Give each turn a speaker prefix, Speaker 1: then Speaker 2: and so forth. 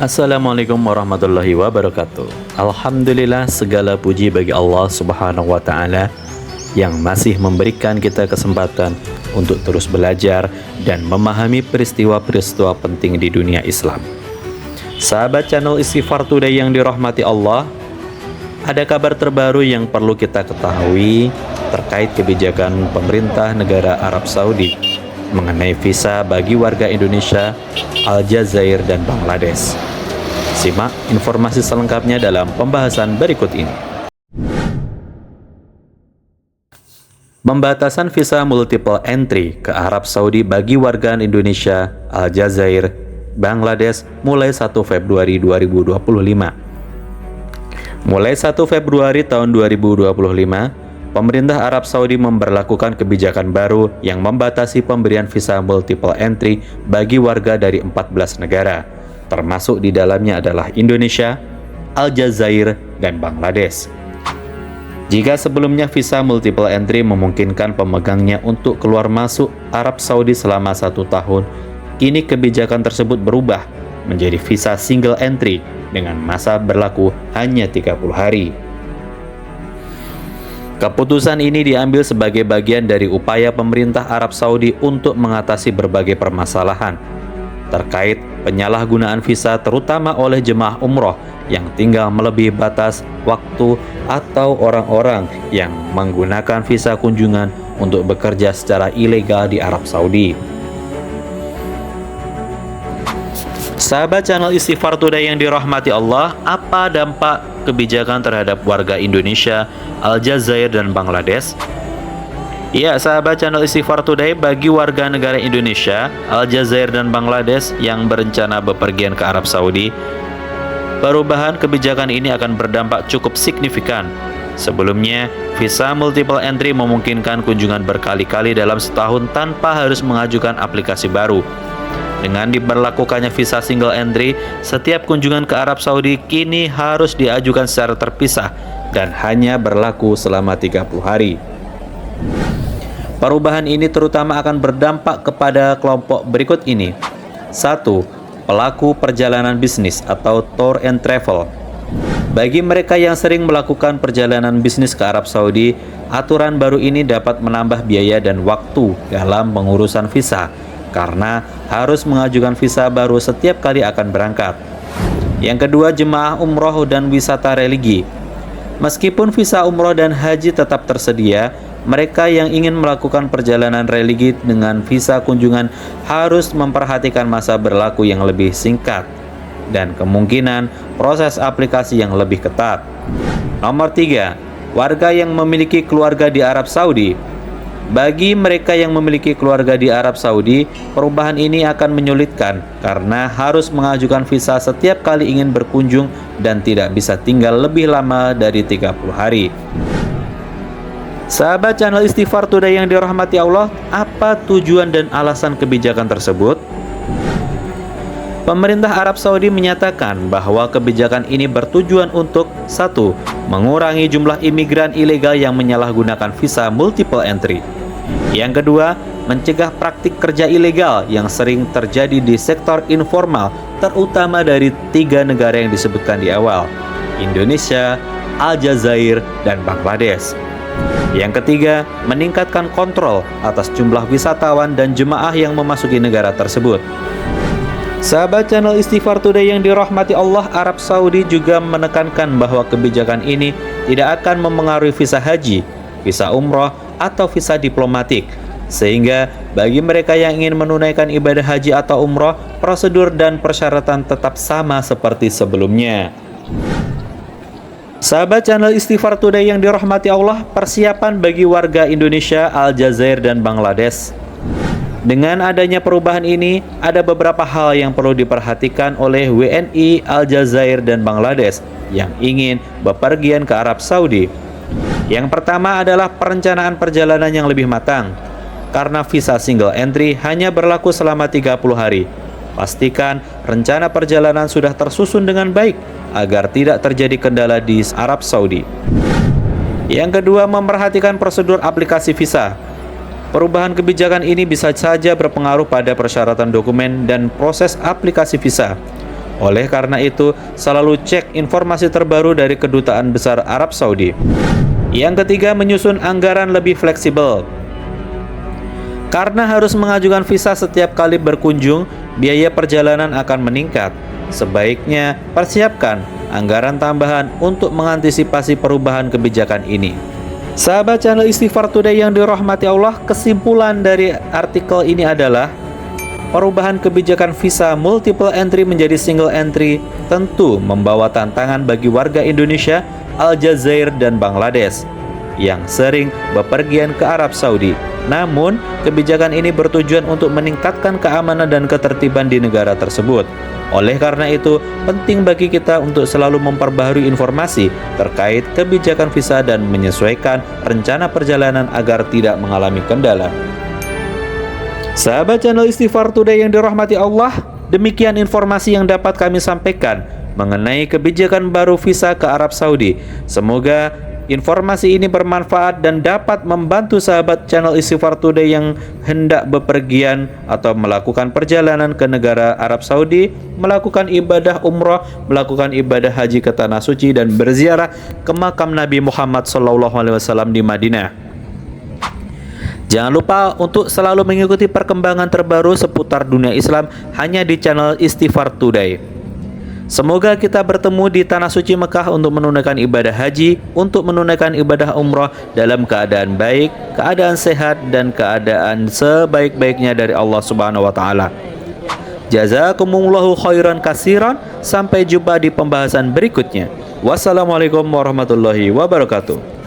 Speaker 1: Assalamualaikum warahmatullahi wabarakatuh. Alhamdulillah, segala puji bagi Allah Subhanahu wa Ta'ala yang masih memberikan kita kesempatan untuk terus belajar dan memahami peristiwa-peristiwa penting di dunia Islam. Sahabat channel Istighfar Today yang dirahmati Allah, ada kabar terbaru yang perlu kita ketahui terkait kebijakan pemerintah negara Arab Saudi mengenai visa bagi warga Indonesia, Aljazair, dan Bangladesh. Simak informasi selengkapnya dalam pembahasan berikut ini. Pembatasan visa multiple entry ke Arab Saudi bagi warga Indonesia, Aljazair, Bangladesh mulai 1 Februari 2025. Mulai 1 Februari tahun 2025, pemerintah Arab Saudi memberlakukan kebijakan baru yang membatasi pemberian visa multiple entry bagi warga dari 14 negara, termasuk di dalamnya adalah Indonesia, Aljazair, dan Bangladesh. Jika sebelumnya visa multiple entry memungkinkan pemegangnya untuk keluar masuk Arab Saudi selama 1 tahun, kini kebijakan tersebut berubah menjadi visa single entry dengan masa berlaku hanya 30 hari. Keputusan ini diambil sebagai bagian dari upaya pemerintah Arab Saudi untuk mengatasi berbagai permasalahan terkait penyalahgunaan visa, terutama oleh jemaah umroh yang tinggal melebihi batas waktu atau orang-orang yang menggunakan visa kunjungan untuk bekerja secara ilegal di Arab Saudi. Sahabat channel Istighfar Today yang dirahmati Allah, apa dampak kebijakan terhadap warga Indonesia, Aljazair, dan Bangladesh? Ya, sahabat channel Istighfar Today, bagi warga negara Indonesia, Aljazair, dan Bangladesh yang berencana bepergian ke Arab Saudi, perubahan kebijakan ini akan berdampak cukup signifikan. Sebelumnya, visa multiple entry memungkinkan kunjungan berkali-kali dalam setahun tanpa harus mengajukan aplikasi baru. Dengan diberlakukannya visa single entry, setiap kunjungan ke Arab Saudi kini harus diajukan secara terpisah dan hanya berlaku selama 30 hari. Perubahan ini terutama akan berdampak kepada kelompok berikut ini. 1. Pelaku perjalanan bisnis atau tour and travel. Bagi mereka yang sering melakukan perjalanan bisnis ke Arab Saudi, aturan baru ini dapat menambah biaya dan waktu dalam pengurusan visa, karena harus mengajukan visa baru setiap kali akan berangkat. Yang kedua, jemaah umroh dan wisata religi. Meskipun visa umroh dan haji tetap tersedia, mereka yang ingin melakukan perjalanan religi dengan visa kunjungan harus memperhatikan masa berlaku yang lebih singkat dan kemungkinan proses aplikasi yang lebih ketat. Nomor 3, warga yang memiliki keluarga di Arab Saudi. Bagi mereka yang memiliki keluarga di Arab Saudi, perubahan ini akan menyulitkan karena harus mengajukan visa setiap kali ingin berkunjung dan tidak bisa tinggal lebih lama dari 30 hari. Sahabat channel Istighfar Today yang dirahmati Allah, apa tujuan dan alasan kebijakan tersebut? Pemerintah Arab Saudi menyatakan bahwa kebijakan ini bertujuan untuk 1. Mengurangi jumlah imigran ilegal yang menyalahgunakan visa multiple entry. Yang kedua, mencegah praktik kerja ilegal yang sering terjadi di sektor informal, terutama dari 3 negara yang disebutkan di awal, Indonesia, Aljazair, dan Bangladesh. Yang ketiga, meningkatkan kontrol atas jumlah wisatawan dan jemaah yang memasuki negara tersebut. Sahabat channel Istighfar Today yang dirahmati Allah, Arab Saudi juga menekankan bahwa kebijakan ini tidak akan memengaruhi visa haji, visa umroh, atau visa diplomatik. Sehingga bagi mereka yang ingin menunaikan ibadah haji atau umroh, prosedur dan persyaratan tetap sama seperti sebelumnya. Sahabat channel Istighfar Today yang dirahmati Allah, persiapan bagi warga Indonesia, Aljazair, dan Bangladesh. Dengan adanya perubahan ini, ada beberapa hal yang perlu diperhatikan oleh WNI Aljazair dan Bangladesh yang ingin bepergian ke Arab Saudi. Yang pertama adalah perencanaan perjalanan yang lebih matang. Karena visa single entry hanya berlaku selama 30 hari. Pastikan rencana perjalanan sudah tersusun dengan baik agar tidak terjadi kendala di Arab Saudi. Yang kedua, memperhatikan prosedur aplikasi visa. Perubahan kebijakan ini bisa saja berpengaruh pada persyaratan dokumen dan proses aplikasi visa. Oleh karena itu, selalu cek informasi terbaru dari Kedutaan Besar Arab Saudi. Yang ketiga, menyusun anggaran lebih fleksibel. Karena harus mengajukan visa setiap kali berkunjung, biaya perjalanan akan meningkat. Sebaiknya persiapkan anggaran tambahan untuk mengantisipasi perubahan kebijakan ini. Sahabat channel Istighfar Today yang dirahmati Allah, kesimpulan dari artikel ini adalah perubahan kebijakan visa multiple entry menjadi single entry tentu membawa tantangan bagi warga Indonesia, Aljazair, dan Bangladesh yang sering bepergian ke Arab Saudi. Namun, kebijakan ini bertujuan untuk meningkatkan keamanan dan ketertiban di negara tersebut. Oleh karena itu, penting bagi kita untuk selalu memperbaharui informasi terkait kebijakan visa dan menyesuaikan rencana perjalanan agar tidak mengalami kendala. Sahabat channel Istighfar Today yang dirahmati Allah, demikian informasi yang dapat kami sampaikan mengenai kebijakan baru visa ke Arab Saudi. Semoga informasi ini bermanfaat dan dapat membantu sahabat channel Istighfar Today yang hendak bepergian atau melakukan perjalanan ke negara Arab Saudi, melakukan ibadah umrah, melakukan ibadah haji ke Tanah Suci, dan berziarah ke makam Nabi Muhammad SAW di Madinah. Jangan lupa untuk selalu mengikuti perkembangan terbaru seputar dunia Islam hanya di channel Istighfar Today. Semoga kita bertemu di Tanah Suci Mekah untuk menunaikan ibadah haji, untuk menunaikan ibadah umrah dalam keadaan baik, keadaan sehat, dan keadaan sebaik-baiknya dari Allah Subhanahu wa Ta'ala. Jazakumullahu khairan katsiran. Sampai jumpa di pembahasan berikutnya. Wassalamualaikum warahmatullahi wabarakatuh.